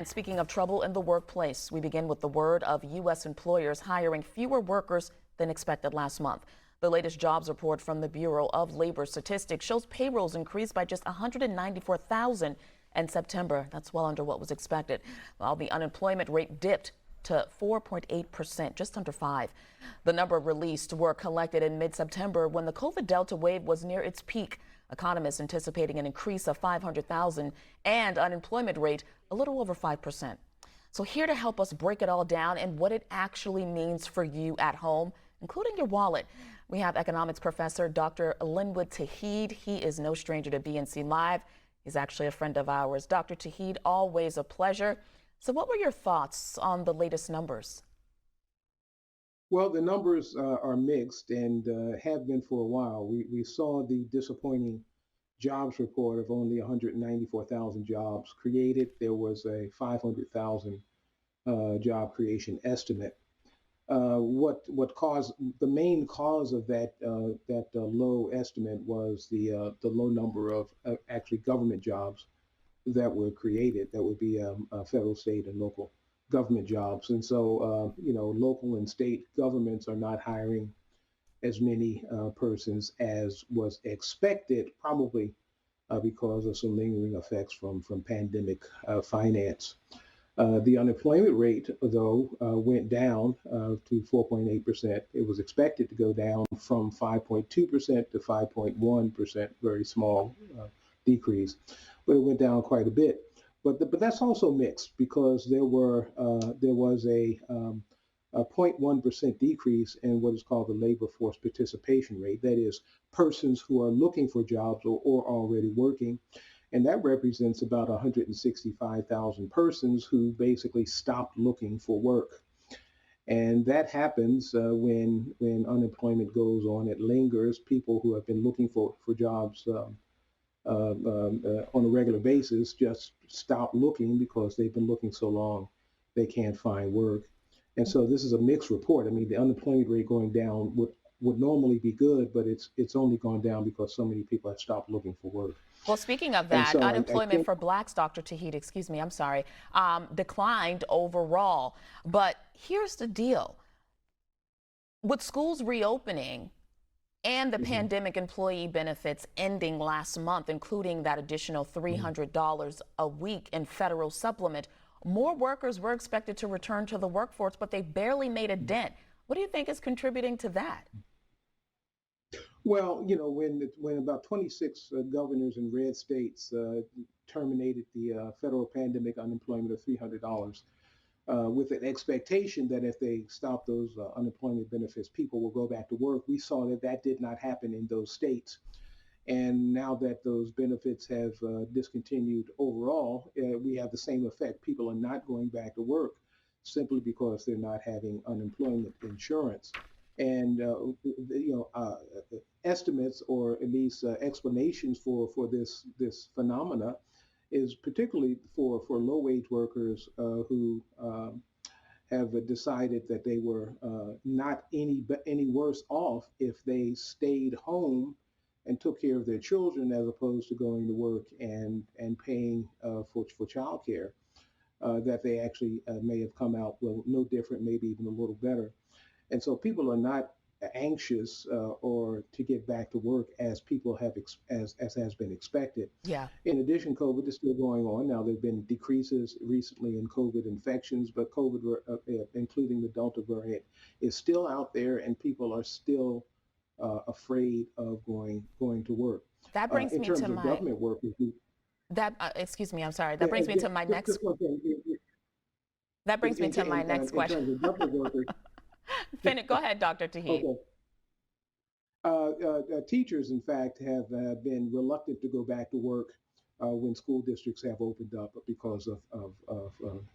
And speaking of trouble in the workplace, we begin with the word of U.S. employers hiring fewer workers than expected last month. The latest jobs report from the Bureau of Labor Statistics shows payrolls increased by just 194,000 in September. That's well under what was expected, while the unemployment rate dipped to 4.8%, just under 5. The number released were collected in mid-September when the COVID Delta wave was near its peak. Economists anticipating an increase of 500,000 and unemployment rate a little over 5%. So here to help us break it all down and what it actually means for you at home, including your wallet, we have economics professor Dr. Linwood Tauheed. He is no stranger to BNC Live. He's actually a friend of ours. Dr. Tauheed, always a pleasure. So what were your thoughts on the latest numbers? Well, the numbers are mixed and have been for a while. We saw the disappointing jobs report of only 194,000 jobs created. There was a 500,000 job creation estimate. What caused the main cause of that low estimate was the low number of actually government jobs that were created. That would be federal, state, and local government jobs. And so, local and state governments are not hiring as many persons as was expected, probably because of some lingering effects from pandemic finance. The unemployment rate, though, went down to 4.8%. It was expected to go down from 5.2% to 5.1%, very small decrease, but it went down quite a bit. But that's also mixed because there was a 0.1% decrease in what is called the labor force participation rate. That is, persons who are looking for jobs or already working. And that represents about 165,000 persons who basically stopped looking for work. And that happens when unemployment goes on. It lingers. People who have been looking for jobs on a regular basis just stop looking because they've been looking so long they can't find work. And so this is a mixed report. I mean, the unemployment rate going down would normally be good, but it's only gone down because so many people have stopped looking for work. Well, speaking of And that, so I unemployment think, for blacks, Dr. Tauheed, excuse me, I'm sorry, declined overall. But here's the deal. With schools reopening and the mhm. pandemic employee benefits ending last month, including that additional $300 a week in federal supplement, more workers were expected to return to the workforce, but they barely made a dent. What do you think is contributing to that? Well, when about 26 governors in red states terminated the federal pandemic unemployment of $300, with an expectation that if they stop those unemployment benefits, people will go back to work. We saw that that did not happen in those states. And now that those benefits have discontinued overall, we have the same effect. People are not going back to work simply because they're not having unemployment insurance. And estimates or at least explanations for this phenomena is particularly for low wage workers who have decided that they were not any worse off if they stayed home and took care of their children as opposed to going to work and paying for childcare. That they actually may have come out well, no different, maybe even a little better. And so people are not anxious or to get back to work as people have as has been expected. Yeah. In addition, COVID is still going on. Now, there have been decreases recently in COVID infections, but COVID, including the Delta variant, is still out there, and people are still afraid of going to work. That brings In me terms to of my government workers, excuse me, I'm sorry. yeah, just one thing. That brings me to my next In question. terms of government workers, Go ahead, Dr. Tauheed. okay. Teachers, in fact, have been reluctant to go back to work when school districts have opened up because of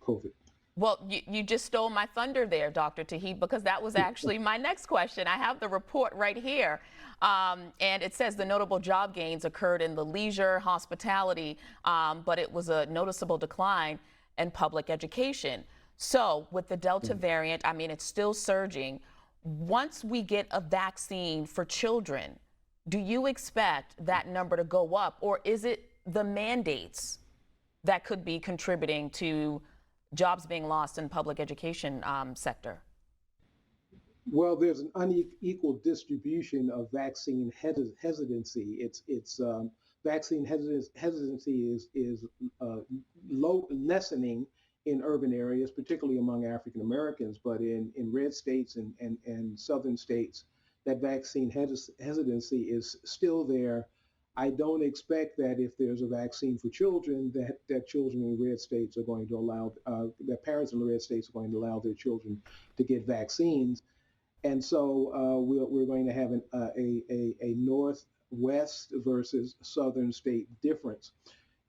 COVID. Well, you just stole my thunder there, Dr. Tauheed, because that was actually my next question. I have the report right here, and it says the notable job gains occurred in the leisure, hospitality, but it was a noticeable decline in public education. So with the Delta variant, I mean, it's still surging. Once we get a vaccine for children, do you expect that number to go up, or is it the mandates that could be contributing to jobs being lost in public education sector? Well, there's an unequal distribution of vaccine hesitancy. Vaccine hesitancy is lessening in urban areas, particularly among African Americans, but in red states and southern states, that vaccine hesitancy is still there. I don't expect that if there's a vaccine for children, that children in red states are going to allow, that parents in the red states are going to allow their children to get vaccines. And so we're going to have a northwest versus southern state difference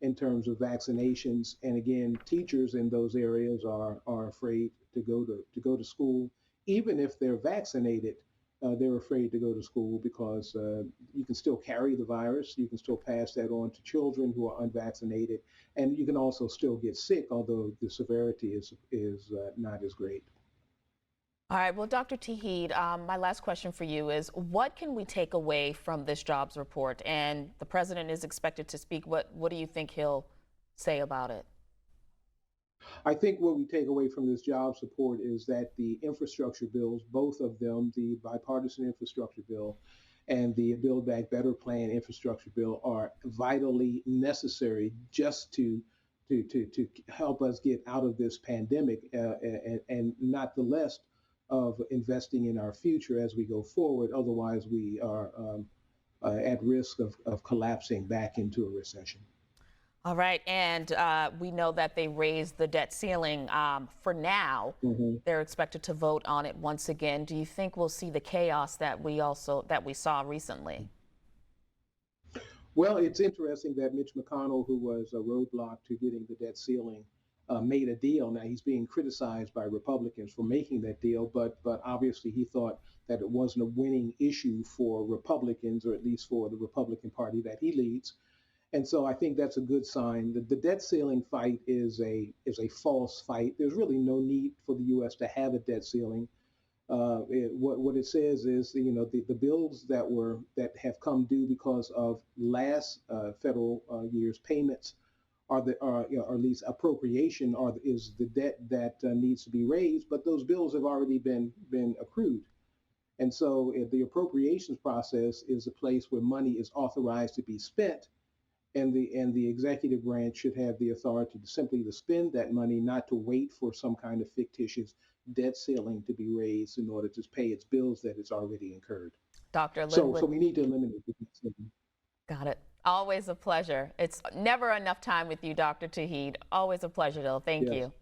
in terms of vaccinations. And again, teachers in those areas are afraid to go to school, even if they're vaccinated. They're afraid to go to school because you can still carry the virus. You can still pass that on to children who are unvaccinated, and you can also still get sick, although the severity is not as great. All right, well, Dr. Tauheed, my last question for you is, what can we take away from this jobs report? And the president is expected to speak. What do you think he'll say about it? I think what we take away from this jobs report is that the infrastructure bills, both of them, the bipartisan infrastructure bill and the Build Back Better plan infrastructure bill, are vitally necessary just to help us get out of this pandemic, and not the less of investing in our future as we go forward. Otherwise, we are at risk of collapsing back into a recession. All right, and we know that they raised the debt ceiling for now. Mm-hmm. They're expected to vote on it once again. Do you think we'll see the chaos that we saw recently? Well, it's interesting that Mitch McConnell, who was a roadblock to getting the debt ceiling, made a deal. Now he's being criticized by Republicans for making that deal, but obviously he thought that it wasn't a winning issue for Republicans, or at least for the Republican Party that he leads. And so I think that's a good sign. The debt ceiling fight is a false fight. There's really no need for the U.S. to have a debt ceiling. What it says is, the bills that have come due because of last federal year's payments or at least appropriation, is the debt that needs to be raised. But those bills have already been accrued. And so the appropriations process is a place where money is authorized to be spent. And the executive branch should have the authority to simply to spend that money, not to wait for some kind of fictitious debt ceiling to be raised in order to pay its bills that it's already incurred. Dr. So Linwood. we need to eliminate the debt ceiling. Got it. Always a pleasure. It's never enough time with you, Dr. Tauheed. Always a pleasure, though. Thank Yes. you.